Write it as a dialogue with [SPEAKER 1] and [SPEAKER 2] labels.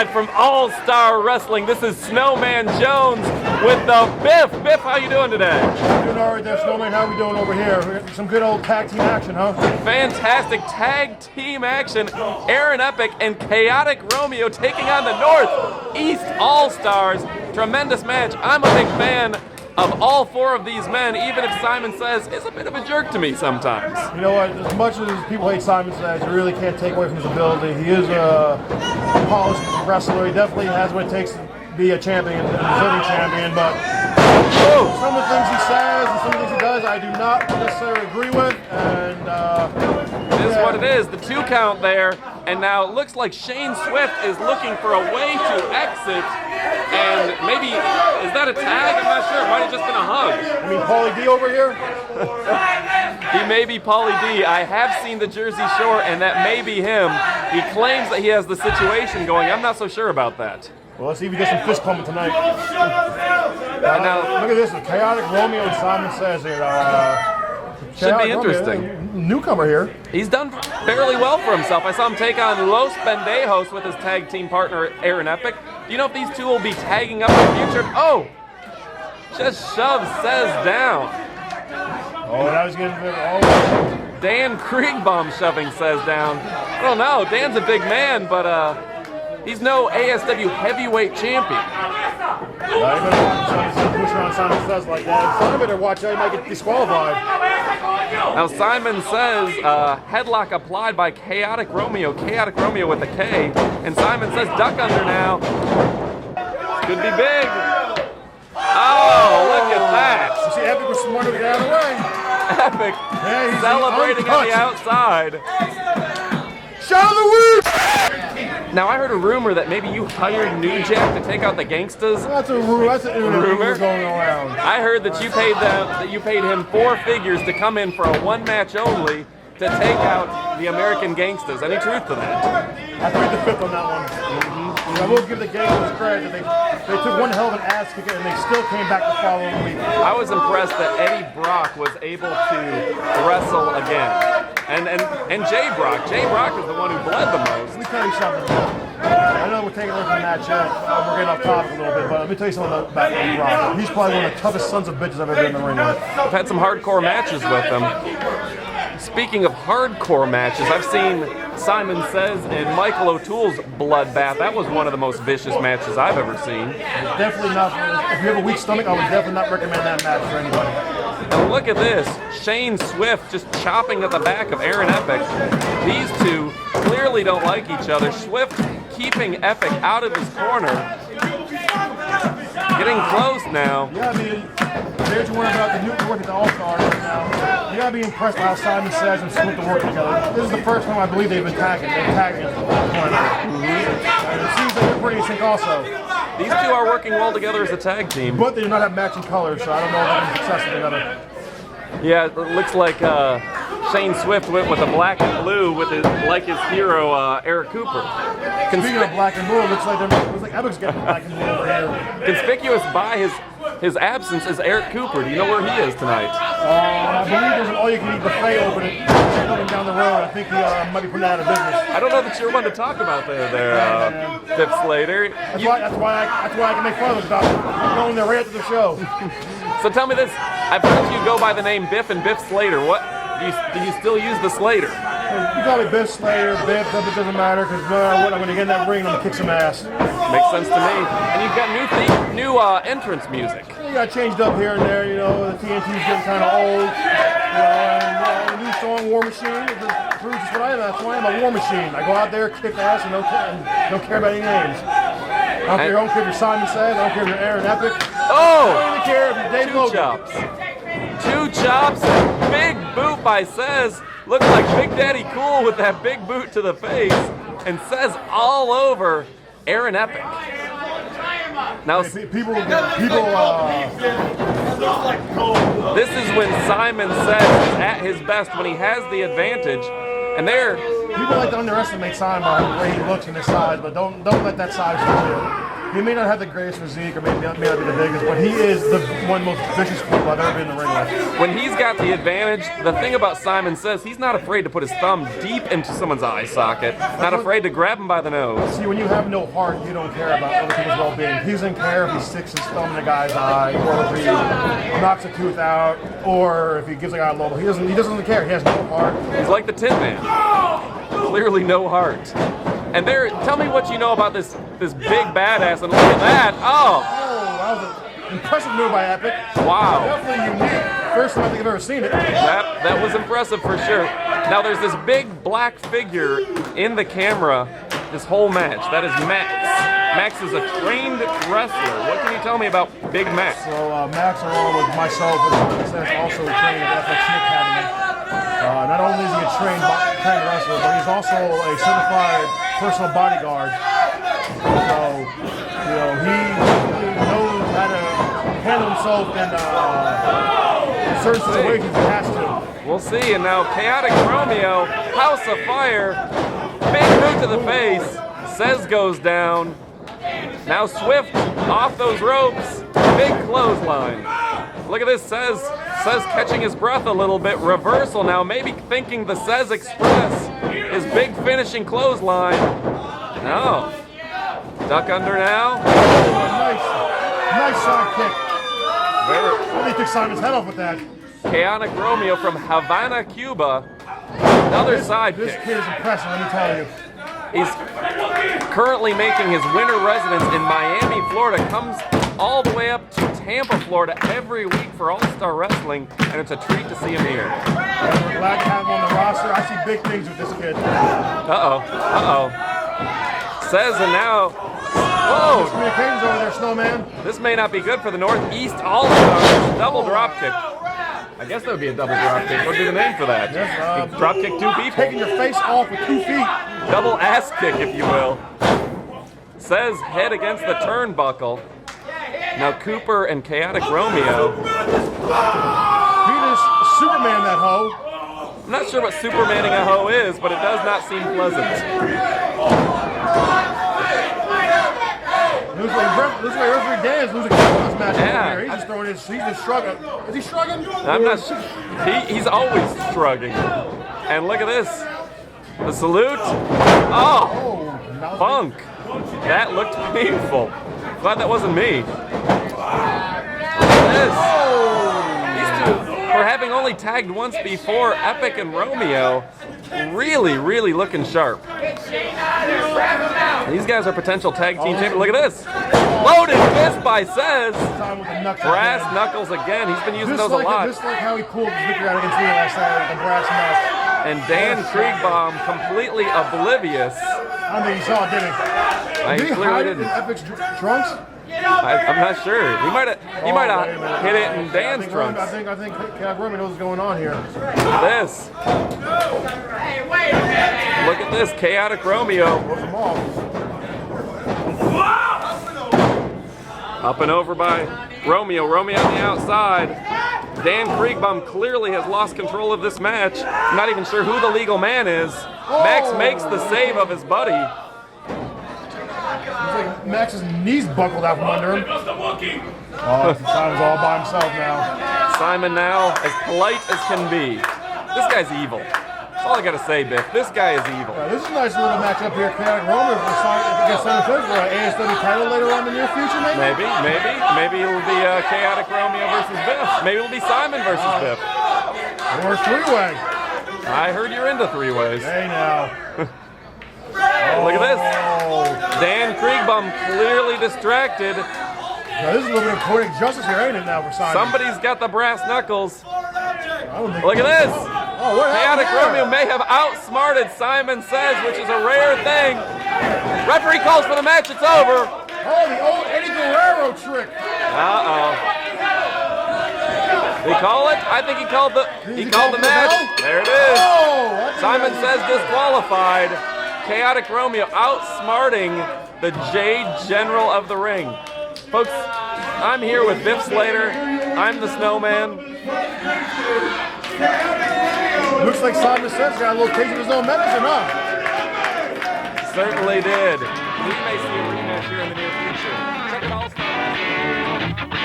[SPEAKER 1] Live from All-Star Wrestling, this is SnowMan Jones with the Biff. Biff, how you doing today?
[SPEAKER 2] Doing all right there, SnowMan. How we doing over here? We got some good old tag team action, huh?
[SPEAKER 1] Fantastic tag team action. Aaron Epic and Chaotic Romeo taking on the Northeast All-Stars. Tremendous match. I'm a big fan of all four of these men, even if Simon Says is a bit of a jerk to me sometimes.
[SPEAKER 2] You know what? As much as people hate Simon Says, you really can't take away from his ability. He is a polished wrestler. He definitely has what it takes to be a champion, a deserving champion, but some of the things he says and some of the things he does, I do not necessarily agree with, and
[SPEAKER 1] it is what it is. The 2 count there, and now it looks like Shayne Swyft is looking for a way to exit, and maybe, is that a tag? I'm not sure. It might have just been a hug.
[SPEAKER 2] I mean, Paulie D over here?
[SPEAKER 1] He may be Paulie D. I have seen the Jersey Shore, and that may be him. He claims that he has the situation going. I'm not so sure about that.
[SPEAKER 2] Well, let's see if he gets some fist pumping tonight. Now, look at this, the Chaotic Romeo and Simon Says here.
[SPEAKER 1] Should be interesting.
[SPEAKER 2] Romeo, newcomer here.
[SPEAKER 1] He's done fairly well for himself. I saw him take on Los Pendejos with his tag team partner, Aaron Epic. Do you know if these two will be tagging up in the future? Oh! Just shoves Says down.
[SPEAKER 2] Oh, that was getting
[SPEAKER 1] Dan Kriegbomb shoving Says down. I don't know. Dan's a big man, but he's no ASW heavyweight champion.
[SPEAKER 2] Not even push around Simon Says like that. Simon better watch out, he might get disqualified.
[SPEAKER 1] Now Simon Says, headlock applied by Chaotic Romeo with a K, and Simon Says duck under now. Could be big. Oh, look at that.
[SPEAKER 2] You see, Epic was smart to get out of the way.
[SPEAKER 1] Epic celebrating on the outside.
[SPEAKER 2] Shout of the week!
[SPEAKER 1] Now I heard a rumor that maybe you hired New Jack to take out the Gangstas.
[SPEAKER 2] That's a rumor. That's a rumor going around.
[SPEAKER 1] I heard that you paid him 4 figures to come in for a 1 match only to take out the American Gangstas. Any truth to that?
[SPEAKER 2] I plead the fifth on that one. I will give the Gangstas credit. They took one hell of an ass kick and they still came back the following week.
[SPEAKER 1] I was impressed that Eddie Brock was able to wrestle again. And Jay Brock. Jay Brock is the one who bled the most.
[SPEAKER 2] Let me tell you something. I know we're taking away from the match. We're getting off topic a little bit, but let me tell you something about Eddie Brock. He's probably one of the toughest sons of bitches I've ever been in the ring with.
[SPEAKER 1] I've had some hardcore matches with him. Speaking of hardcore matches, I've seen Simon Says and Michael O'Toole's bloodbath. That was one of the most vicious matches I've ever seen.
[SPEAKER 2] Definitely not. If you have a weak stomach, I would definitely not recommend that match for anybody.
[SPEAKER 1] And look at this. Shayne Swyft just chopping at the back of Aaron Epic. These two clearly don't like each other. Swyft keeping Epic out of his corner. Getting close now.
[SPEAKER 2] Yeah, I mean, there's one about the new work at the All-Stars right now. You gotta be impressed by how Simon Says and Swyft to work together. This is the first time I believe they've been tagging. They've tagged against one another. And it seems like they're pretty in sync also.
[SPEAKER 1] These two are working well together as a tag team.
[SPEAKER 2] But they do not have matching colors, so I don't know if they can successful together.
[SPEAKER 1] Yeah, it looks like Shayne Swyft went with the black and blue with his hero Eric Cooper.
[SPEAKER 2] Speaking of black and blue, it looks like Epic's getting black and blue over here.
[SPEAKER 1] Conspicuous by his absence is Eric Cooper. Do you know where he is tonight?
[SPEAKER 2] I believe there's an all-you-can-eat buffet opening down the road. I think he might be putting that out of business.
[SPEAKER 1] I don't know that you're one to talk about there, Biff Slater.
[SPEAKER 2] That's why I can make fun of it about going there right after the show.
[SPEAKER 1] So tell me this: I've heard you go by the name Biff and Biff Slater. What do you still use the Slater?
[SPEAKER 2] You call me Biff Slater, Biff. It doesn't matter because no matter what, I'm going to get in that ring and I'm going to kick some ass.
[SPEAKER 1] Makes sense to me. And you've got new entrance music.
[SPEAKER 2] You got changed up here and there. You know, the TNT's getting kind of old. And the new song War Machine it just proves just what I am. That's why I'm a war machine. I go out there, kick ass, and don't care about any names. I don't care if you're Simon Says. I don't care if you're Aaron Epic.
[SPEAKER 1] Oh!
[SPEAKER 2] I don't even care if you're Dave Logan.
[SPEAKER 1] Chops. 2 chops and big boot by Says. Looks like Big Daddy Cool with that big boot to the face. And Says all over Aaron Epic. Now,
[SPEAKER 2] This is
[SPEAKER 1] when Simon Says is at his best, when he has the advantage. And there,
[SPEAKER 2] People like to underestimate Simon the way he looks and his size, but don't let that size fool you. He may not have the greatest physique or may not be the biggest, but he is the one of the most vicious people I've ever been in the ring with.
[SPEAKER 1] When he's got the advantage, the thing about Simon Says, he's not afraid to put his thumb deep into someone's eye socket, not afraid to grab him by the nose.
[SPEAKER 2] See, when you have no heart, you don't care about other people's well-being. He doesn't care if he sticks his thumb in a guy's eye, or if he knocks a tooth out, or if he gives a guy a lobo. He doesn't care. He has no heart. He's
[SPEAKER 1] like the Tin Man. Clearly no heart. And tell me what you know about this big badass, and look at that. Oh,
[SPEAKER 2] that was an impressive move by Epic.
[SPEAKER 1] Wow.
[SPEAKER 2] Definitely unique. First time I think I've ever seen it.
[SPEAKER 1] That was impressive for sure. Now there's this big black figure in the camera this whole match. That is Max. Max is a trained wrestler. What can you tell me about Big Max?
[SPEAKER 2] So Max, along with myself, is also trained at FX Academy. Not only is he a trained wrestler, but he's also a certified personal bodyguard. So, he knows how to handle himself in certain situations if he has to.
[SPEAKER 1] We'll see. And now Kaotic Romeo, House of Fire, big boot to the face. Says goes down. Now Swyft off those ropes. Big clothesline. Look at this. Says catching his breath a little bit. Reversal now. Maybe thinking the Says Express. His big finishing clothesline. No. Duck under now.
[SPEAKER 2] Nice side kick. Really took Simon's head off with that.
[SPEAKER 1] Kaotic Romeo from Havana, Cuba. Another side kick.
[SPEAKER 2] This kid is impressive, let me tell you.
[SPEAKER 1] He's currently making his winter residence in Miami, Florida. Comes all the way up to Tampa, Florida every week for All-Star Wrestling, and it's a treat to see him here.
[SPEAKER 2] And we're glad to have him on the roster. I see big things with this kid.
[SPEAKER 1] Says, and now, whoa!
[SPEAKER 2] Communications over there, SnowMan.
[SPEAKER 1] This may not be good for the Northeast All-Stars. Double drop kick. I guess that would be a double drop kick. What would be the name for that?
[SPEAKER 2] Yes,
[SPEAKER 1] drop kick 2 people.
[SPEAKER 2] Taking your face off with 2 feet.
[SPEAKER 1] Double ass kick, if you will. Says head against the turnbuckle. Now Cooper and Kaotic Romeo.
[SPEAKER 2] He just Superman that hoe.
[SPEAKER 1] I'm not sure what Supermaning a hoe is, but it does not seem pleasant.
[SPEAKER 2] Looks like referee Dan is losing control of this match
[SPEAKER 1] Yeah.
[SPEAKER 2] over here. He's just shrugging. Is he shrugging?
[SPEAKER 1] I'm not sure. He's always shrugging. And look at this. The salute. Oh, Funk. That looked painful. Glad that wasn't me. This. These two, for having only tagged once before, Epic and Romeo, really looking sharp. These guys are potential tag team champions. Look at this. Loaded fist by Says. Brass knuckles again. He's been using those a lot.
[SPEAKER 2] Just like how he pulled his victory out against me last night with the brass knuckles.
[SPEAKER 1] And Dan Kriegbaum completely oblivious.
[SPEAKER 2] I think he saw it, didn't he?
[SPEAKER 1] He clearly didn't.
[SPEAKER 2] In Epic's trunks?
[SPEAKER 1] I'm not sure. He might have hit it in Dan's trunks.
[SPEAKER 2] I think Kaotic Romeo knows what's going on here.
[SPEAKER 1] Look at this.
[SPEAKER 3] Hey, wait a minute.
[SPEAKER 1] Look at this, Kaotic Romeo. Up and over by Romeo. Romeo on the outside. Dan Kriegbaum clearly has lost control of this match. I'm not even sure who the legal man is. Max makes the save of his buddy.
[SPEAKER 2] Like Max's knees buckled out from under him. Oh, Simon's all by himself now.
[SPEAKER 1] Simon now as polite as can be. This guy's evil. That's all I gotta say, Biff. This guy is evil.
[SPEAKER 2] This is a nice little match up here. Kaotic Romeo against Simon Says for an ASW title later on in the near future, maybe?
[SPEAKER 1] Maybe it'll be Kaotic Romeo versus Biff. Maybe it'll be Simon versus Biff.
[SPEAKER 2] Or three-way.
[SPEAKER 1] I heard you're into 3-ways.
[SPEAKER 2] Hey now.
[SPEAKER 1] Look at this. Dan Kriegbaum clearly distracted.
[SPEAKER 2] Now, this is a little bit of poetic justice here, ain't it, now, for Simon?
[SPEAKER 1] Somebody's got the brass knuckles. Look at this. Kaotic Romeo may have outsmarted Simon Says, which is a rare thing. Referee calls for the match. It's over.
[SPEAKER 2] Oh, the old Eddie Guerrero trick.
[SPEAKER 1] Did he call it? I think he called the match. There it is. Simon Says disqualified. Kaotic Romeo outsmarting the Jade General of the ring. Folks, I'm here with Biff Slater. I'm the SnowMan.
[SPEAKER 2] Looks like Simon says got a little taste of his own medicine, huh?
[SPEAKER 1] Certainly did. We may see a rematch here in the near future. Check it out.